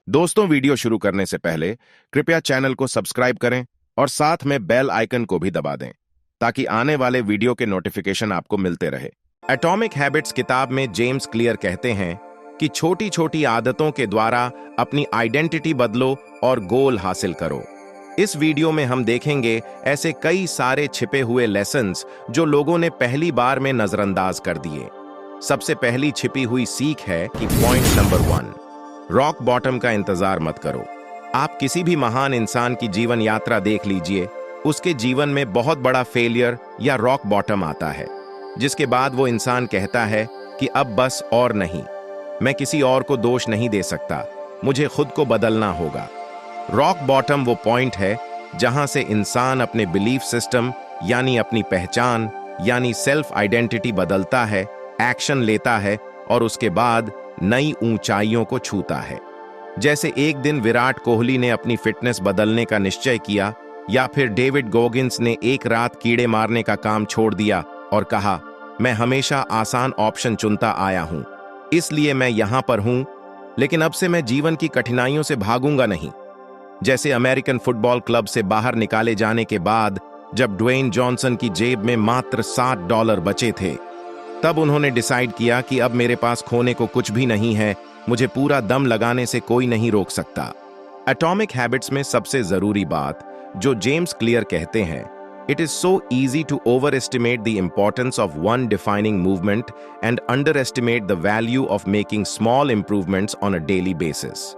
दोस्तों, वीडियो शुरू करने से पहले कृपया चैनल को सब्सक्राइब करें और साथ में बेल आइकन को भी दबा दें ताकि आने वाले वीडियो के नोटिफिकेशन आपको मिलते रहे। एटॉमिक हैबिट्स किताब में जेम्स क्लियर कहते हैं कि छोटी छोटी आदतों के द्वारा अपनी आइडेंटिटी बदलो और गोल हासिल करो। इस वीडियो में हम देखेंगे ऐसे कई सारे छिपे हुए लेसन्स जो लोगों ने पहली बार में नजरअंदाज कर दिए। सबसे पहली छिपी हुई सीख है कि पॉइंट नंबर 1, रॉक बॉटम का इंतजार मत करो। आप किसी भी महान इंसान की जीवन यात्रा देख लीजिए, उसके जीवन में बहुत बड़ा फेलियर या रॉक बॉटम आता है, जिसके बाद वो इंसान कहता है कि अब बस और नहीं, मैं किसी और को दोष नहीं दे सकता, मुझे खुद को बदलना होगा। रॉक बॉटम वो पॉइंट है जहां से इंसान अपने बिलीफ सिस्टम यानी अपनी पहचान यानी सेल्फ आइडेंटिटी बदलता है, एक्शन लेता है और उसके बाद नई ऊंचाइयों को छूता है। जैसे एक दिन विराट कोहली ने अपनी फिटनेस बदलने का निश्चय किया, या फिर डेविड गोगिंस ने एक रात कीड़े मारने का काम छोड़ दिया और कहा, मैं हमेशा आसान ऑप्शन चुनता आया हूं, इसलिए मैं यहां पर हूं, लेकिन अब से मैं जीवन की कठिनाइयों से भागूंगा नहीं। जैसे अमेरिकन फुटबॉल क्लब से बाहर निकाले जाने के बाद जब ड्वेन जॉनसन की जेब में मात्र $60 बचे थे, तब उन्होंने डिसाइड किया कि अब मेरे पास खोने को कुछ भी नहीं है, मुझे पूरा दम लगाने से कोई नहीं रोक सकता। एटॉमिक हैबिट्स में सबसे जरूरी बात जो जेम्स क्लियर कहते हैं, it is so easy to overestimate the importance of one defining movement and underestimate the value of making small improvements on a daily basis.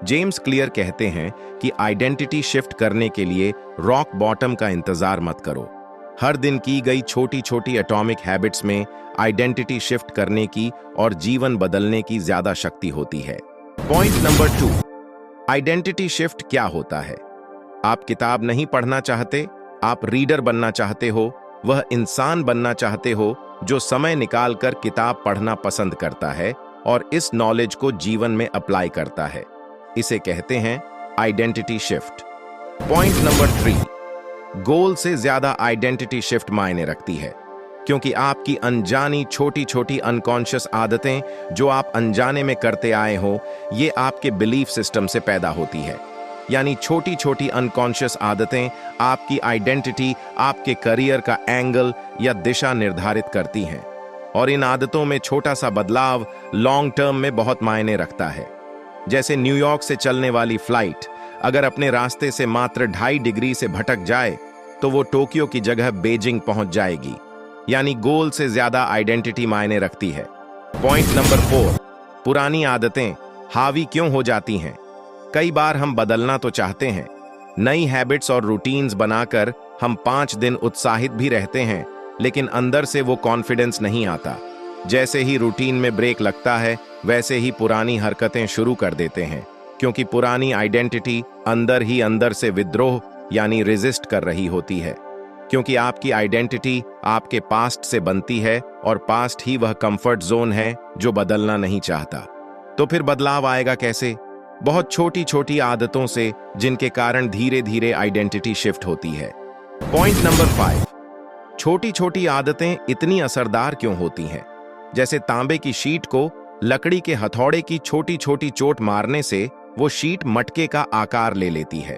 James Clear कहते हैं कि आइडेंटिटी शिफ्ट करने के लिए rock bottom का इंतजार मत करो। हर दिन की गई छोटी छोटी एटॉमिक हैबिट्स में आइडेंटिटी शिफ्ट करने की और जीवन बदलने की ज्यादा शक्ति होती है। पॉइंट नंबर 2, आइडेंटिटी शिफ्ट क्या होता है? आप किताब नहीं पढ़ना चाहते, आप रीडर बनना चाहते हो, वह इंसान बनना चाहते हो जो समय निकालकर किताब पढ़ना पसंद करता है और इस नॉलेज को जीवन में अप्लाई करता है। इसे कहते हैं आइडेंटिटी शिफ्ट। पॉइंट नंबर 3, गोल से ज्यादा आइडेंटिटी शिफ्ट मायने रखती है, क्योंकि आपकी अनजानी छोटी छोटी अनकॉन्शियस आदतें जो आप अनजाने में करते आए हो, ये आपके बिलीफ सिस्टम से पैदा होती है। यानी छोटी छोटी अनकॉन्शियस आदतें आपकी आइडेंटिटी, आपके करियर का एंगल या दिशा निर्धारित करती हैं, और इन आदतों में छोटा सा बदलाव लॉन्ग टर्म में बहुत मायने रखता है। जैसे न्यूयॉर्क से चलने वाली फ्लाइट अगर अपने रास्ते से मात्र 2.5 डिग्री से भटक जाए तो वो टोक्यो की जगह बीजिंग पहुंच जाएगी। यानी गोल से ज्यादा आइडेंटिटी मायने रखती है। पॉइंट नंबर 4, पुरानी आदतें हावी क्यों हो जाती हैं? कई बार हम बदलना तो चाहते हैं, नई हैबिट्स और रूटीन्स बनाकर हम 5 दिन उत्साहित भी रहते हैं, लेकिन अंदर से वो कॉन्फिडेंस नहीं आता। जैसे ही रूटीन में ब्रेक लगता है, वैसे ही पुरानी हरकतें शुरू कर देते हैं, क्योंकि पुरानी आइडेंटिटी अंदर ही अंदर से विद्रोह यानी रेजिस्ट कर रही होती है। क्योंकि आपकी आइडेंटिटी आपके पास्ट से बनती है और पास्ट ही वह कंफर्ट जोन है जो बदलना नहीं चाहता। तो फिर बदलाव आएगा कैसे? बहुत छोटी छोटी आदतों से, जिनके कारण धीरे धीरे आइडेंटिटी शिफ्ट होती है। पॉइंट नंबर 5, छोटी छोटी आदतें इतनी असरदार क्यों होती हैं? जैसे तांबे की शीट को लकड़ी के हथौड़े की छोटी छोटी चोट मारने से वो शीट मटके का आकार ले लेती है,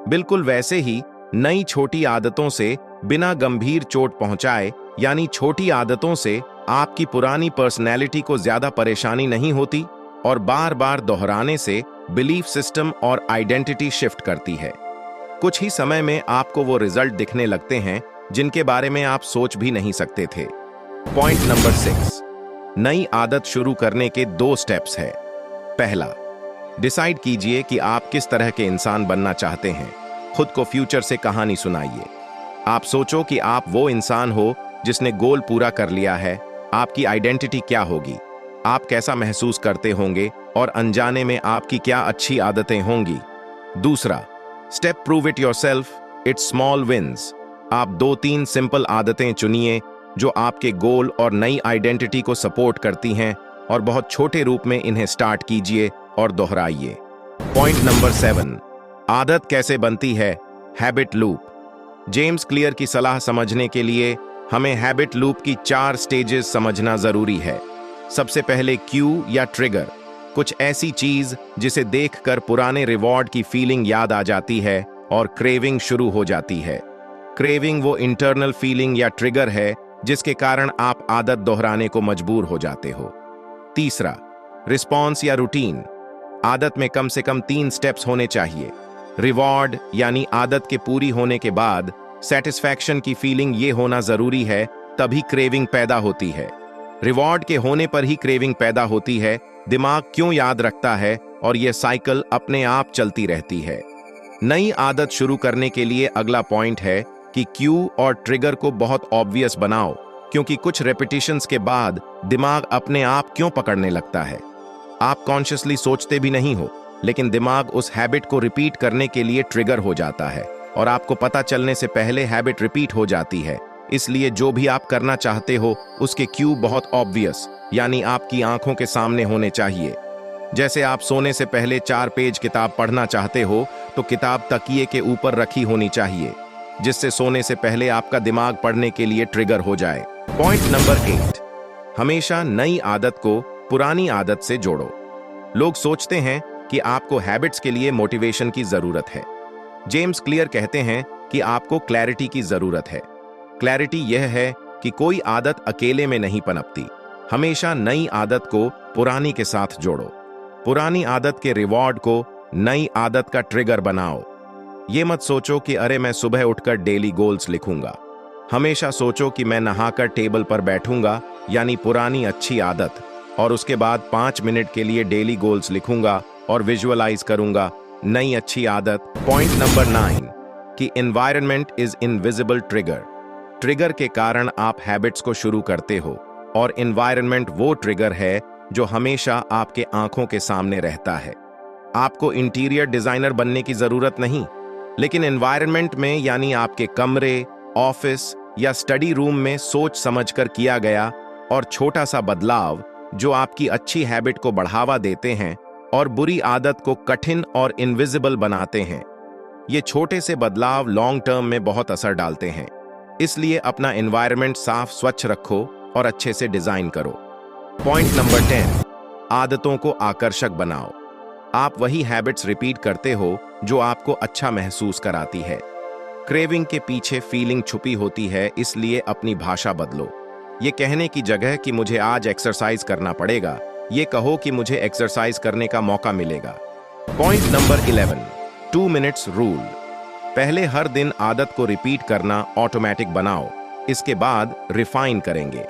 बिल्कुल वैसे ही नई छोटी आदतों से बिना गंभीर चोट पहुंचाए, यानी छोटी आदतों से आपकी पुरानी पर्सनैलिटी को ज्यादा परेशानी नहीं होती, और बार बार दोहराने से बिलीफ सिस्टम और आइडेंटिटी शिफ्ट करती है। कुछ ही समय में आपको वो रिजल्ट दिखने लगते हैं जिनके बारे में आप सोच भी नहीं सकते थे। पॉइंट नंबर 6, नई आदत शुरू करने के 2 स्टेप्स है। पहला, डिसाइड कीजिए कि आप किस तरह के इंसान बनना चाहते हैं। खुद को फ्यूचर से कहानी सुनाइए। आप सोचो कि आप वो इंसान हो जिसने गोल पूरा कर लिया है। आपकी आइडेंटिटी क्या होगी, आप कैसा महसूस करते होंगे और अनजाने में आपकी क्या अच्छी आदतें होंगी। दूसरा step, prove it yourself, it's small wins. आप 2-3 सिंपल आदतें चुनिए जो आपके गोल और नई आइडेंटिटी को सपोर्ट करती हैं, और बहुत छोटे रूप में इन्हें स्टार्ट कीजिए और दोहराइए। पॉइंट नंबर 7, आदत कैसे बनती है? Habit loop. जेम्स क्लियर की सलाह समझने के लिए हमें हैबिट लूप की 4 स्टेजेस समझना जरूरी है। सबसे पहले क्यू या ट्रिगर। कुछ ऐसी चीज जिसे देखकर पुराने रिवॉर्ड की फीलिंग याद आ जाती है और क्रेविंग शुरू हो जाती है। क्रेविंग वो इंटरनल फीलिंग या ट्रिगर है जिसके कारण आप आदत दोहराने को मजबूर हो जाते हो। तीसरा, रिस्पॉन्स या रूटीन। आदत में कम से कम 3 स्टेप्स होने चाहिए। रिवॉर्ड यानी आदत के पूरी होने के बाद सेटिस्फैक्शन की फीलिंग ये होना जरूरी है, तभी क्रेविंग पैदा होती है। रिवॉर्ड के होने पर ही क्रेविंग पैदा होती है। दिमाग क्यों याद रखता है और यह साइकिल अपने आप चलती रहती है। नई आदत शुरू करने के लिए अगला पॉइंट है कि क्यू और ट्रिगर को बहुत ऑब्वियस बनाओ, क्योंकि कुछ रेपिटेशंस के बाद दिमाग अपने आप क्यों पकड़ने लगता है। आप कॉन्शियसली सोचते भी नहीं हो, लेकिन दिमाग उस हैबिट को रिपीट करने के लिए ट्रिगर हो जाता है और आपको पता चलने से पहले हैबिट रिपीट हो जाती है। इसलिए जो भी आप करना चाहते हो उसके क्यू बहुत ऑब्वियस यानी आपकी आंखों के सामने होने चाहिए। जैसे आप सोने से पहले 4 पेज किताब पढ़ना चाहते हो तो किताब तकिए के ऊपर रखी होनी चाहिए, जिससे सोने से पहले आपका दिमाग पढ़ने के लिए ट्रिगर हो जाए। पॉइंट नंबर 8, हमेशा नई आदत को पुरानी आदत से जोड़ो। लोग सोचते हैं कि आपको हैबिट्स के लिए मोटिवेशन की जरूरत है। जेम्स क्लियर कहते हैं कि आपको क्लैरिटी की जरूरत है। क्लैरिटी यह है कि कोई आदत अकेले में नहीं पनपती। हमेशा नई आदत को पुरानी के साथ जोड़ो। पुरानी आदत के रिवॉर्ड को नई आदत का ट्रिगर बनाओ। ये मत सोचो कि अरे मैं सुबह उठकर डेली गोल्स लिखूंगा। हमेशा सोचो कि मैं नहाकर टेबल पर बैठूंगा, यानी पुरानी अच्छी आदत, और उसके बाद 5 मिनट के लिए डेली गोल्स लिखूंगा और विजुअलाइज करूंगा नई अच्छी आदत। पॉइंट नंबर 9 कि environment is invisible trigger. Trigger के कारण आप हैबिट्स को शुरू करते हो और एनवायरनमेंट वो ट्रिगर है जो हमेशा आपके आंखों के सामने रहता है। आपको इंटीरियर डिजाइनर बनने की जरूरत नहीं, लेकिन एनवायरनमेंट में यानी आपके कमरे, ऑफिस या स्टडी रूम में सोच समझकर किया गया और छोटा सा बदलाव जो आपकी अच्छी हैबिट को बढ़ावा देते हैं और बुरी आदत को कठिन और इनविजिबल बनाते हैं। ये छोटे से बदलाव लॉन्ग टर्म में बहुत असर डालते हैं। इसलिए अपना एनवायरनमेंट साफ स्वच्छ रखो और अच्छे से डिजाइन करो। पॉइंट नंबर 10, आदतों को आकर्षक बनाओ। आप वही हैबिट्स रिपीट करते हो जो आपको अच्छा महसूस कराती है। क्रेविंग के पीछे फीलिंग छुपी होती है, इसलिए अपनी भाषा बदलो। ये कहने की जगह कि मुझे आज एक्सरसाइज करना पड़ेगा, ये कहो कि मुझे एक्सरसाइज करने का मौका मिलेगा। Point number 11, 2 minutes rule. पहले हर दिन आदत को रिपीट करना ऑटोमेटिक बनाओ, इसके बाद रिफाइन करेंगे।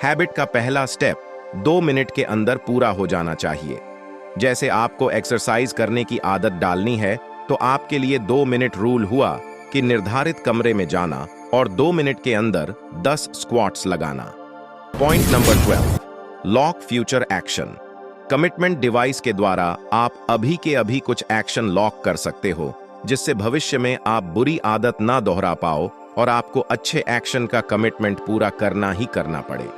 हैबिट का पहला स्टेप 2 मिनट के अंदर पूरा हो जाना चाहिए। जैसे आपको एक्सरसाइज करने की आदत डालनी है तो आपके लिए 2 मिनट रूल हुआ कि निर्धारित कमरे में जाना और 2 मिनट के अंदर 10 स्क्वाट्स लगाना। Point number 12, lock future action. Commitment device के द्वारा आप अभी के अभी कुछ एक्शन लॉक कर सकते हो, जिससे भविष्य में आप बुरी आदत ना दोहरा पाओ और आपको अच्छे एक्शन का कमिटमेंट पूरा करना ही करना पड़े।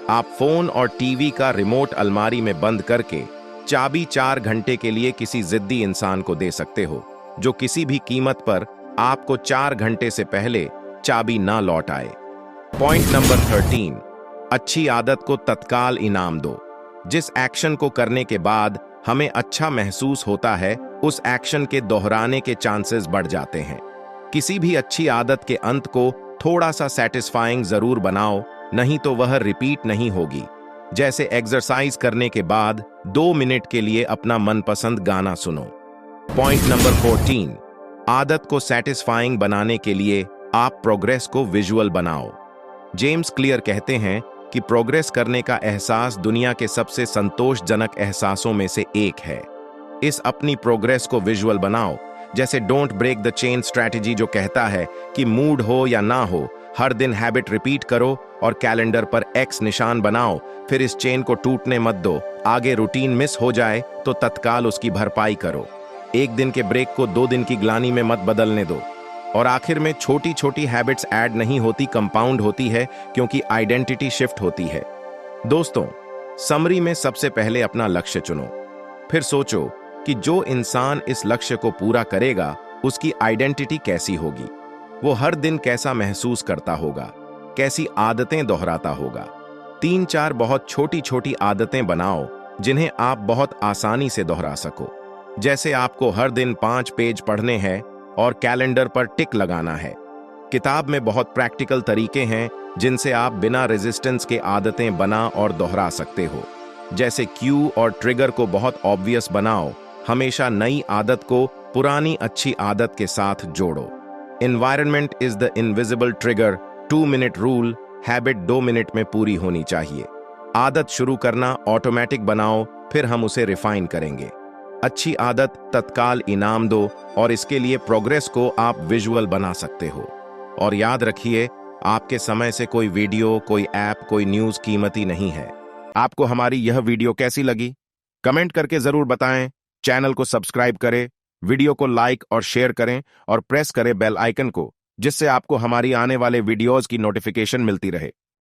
आप फोन और टीवी का रिमोट अलमारी में बंद करके चाबी 4 घंटे के लिए किसी जिद्दी इंसान को दे सकते हो, जो किसी भी कीमत पर आपको 4 घंटे से पहले चाबी ना लौट आए। पॉइंट नंबर 13, अच्छी आदत को तत्काल इनाम दो। जिस एक्शन को करने के बाद हमें अच्छा महसूस होता है, उस एक्शन के दोहराने के चांसेस बढ़ जाते हैं। किसी भी अच्छी आदत के अंत को थोड़ा सा सेटिस्फाइंग जरूर बनाओ, नहीं तो वह रिपीट नहीं होगी। जैसे एक्सरसाइज करने के बाद 2 मिनट के लिए अपना मनपसंद गाना सुनो। पॉइंट नंबर 14, आदत को सेटिस्फाइंग बनाने के लिए आप प्रोग्रेस को विजुअल बनाओ। जेम्स क्लियर कहते हैं कि प्रोग्रेस करने का एहसास दुनिया के सबसे संतोषजनक एहसासों में से एक है। इस अपनी प्रोग्रेस को विजुअल बनाओ, जैसे don't break the chain strategy जो कहता है कि मूड हो या ना हो, हर दिन हैबिट रिपीट करो और कैलेंडर पर एक्स निशान बनाओ, फिर इस चेन को टूटने मत दो। आगे रूटीन मिस हो जाए तो तत्काल उसकी भरपाई करो। एक दिन के ब्रेक को 2 दिन की ग्लानि में मत बदलने दो। और आखिर में छोटी छोटी हैबिट्स ऐड नहीं होती, कंपाउंड होती है, क्योंकि आइडेंटिटी शिफ्ट होती है। दोस्तों, समरी में सबसे पहले अपना लक्ष्य चुनो, फिर सोचो कि जो इंसान इस लक्ष्य को पूरा करेगा उसकी आइडेंटिटी कैसी होगी, वो हर दिन कैसा महसूस करता होगा, कैसी आदतें दोहराता होगा। 3-4 बहुत छोटी छोटी आदतें बनाओ जिन्हें आप बहुत आसानी से दोहरा सको। जैसे आपको हर दिन 5 पेज पढ़ने हैं और कैलेंडर पर टिक लगाना है। किताब में बहुत प्रैक्टिकल तरीके हैं जिनसे आप बिना रेजिस्टेंस के आदतें बना और दोहरा सकते हो। जैसे क्यू और ट्रिगर को बहुत ऑब्वियस बनाओ, हमेशा नई आदत को पुरानी अच्छी आदत के साथ जोड़ो। Environment is the invisible trigger, 2 minute rule, habit 2 minute में पूरी होनी चाहिए। आदत शुरू करना ऑटोमेटिक बनाओ, फिर हम उसे रिफाइन करेंगे। अच्छी आदत तत्काल इनाम दो और इसके लिए प्रोग्रेस को आप विजुअल बना सकते हो। और याद रखिए, आपके समय से कोई वीडियो, कोई ऐप, कोई न्यूज़ कीमती नहीं है। आपको हमारी यह वीडियो कैसी लगी? कमेंट करके जरूर बताएं। चैनल को सब्सक्राइब करें, वीडियो को लाइक और शेयर करें और प्रेस करें बेल आइकन को, जिससे आपको हमारी आने वाले वीडियोस की नोटिफिकेशन मिलती रहे।